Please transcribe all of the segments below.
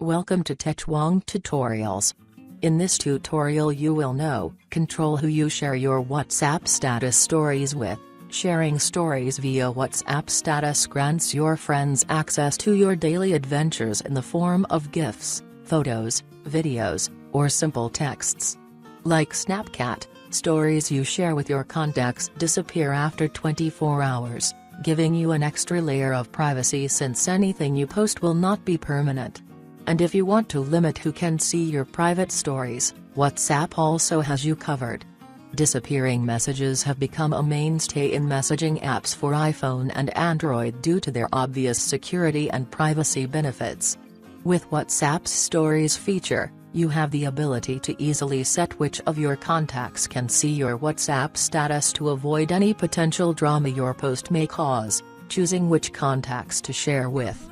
Welcome to TechWonk Tutorials. In this tutorial you will know, control who you share your WhatsApp status stories with. Sharing stories via WhatsApp status grants your friends access to your daily adventures in the form of GIFs, photos, videos, or simple texts. Like Snapchat, stories you share with your contacts disappear after 24 hours, giving you an extra layer of privacy since anything you post will not be permanent. And if you want to limit who can see your private stories, WhatsApp also has you covered. Disappearing messages have become a mainstay in messaging apps for iPhone and Android due to their obvious security and privacy benefits. With WhatsApp's Stories feature, you have the ability to easily set which of your contacts can see your WhatsApp status to avoid any potential drama your post may cause, choosing which contacts to share with.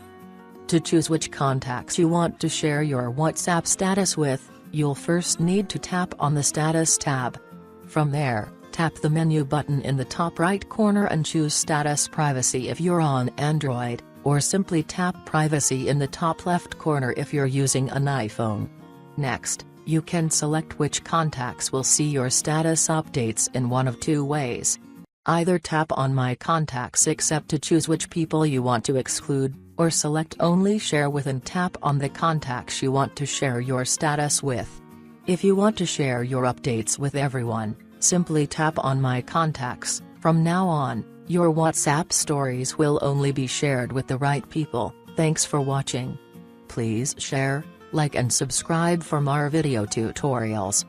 To choose which contacts you want to share your WhatsApp status with, you'll first need to tap on the Status tab. From there, tap the menu button in the top right corner and choose Status Privacy if you're on Android, or simply tap Privacy in the top left corner if you're using an iPhone. Next, you can select which contacts will see your status updates in one of two ways. Either tap on My Contacts except to choose which people you want to exclude, or select Only Share with and tap on the contacts you want to share your status with. If you want to share your updates with everyone, simply tap on My Contacts. From now on, your WhatsApp stories will only be shared with the right people. Thanks for watching. Please share, like and subscribe for more video tutorials.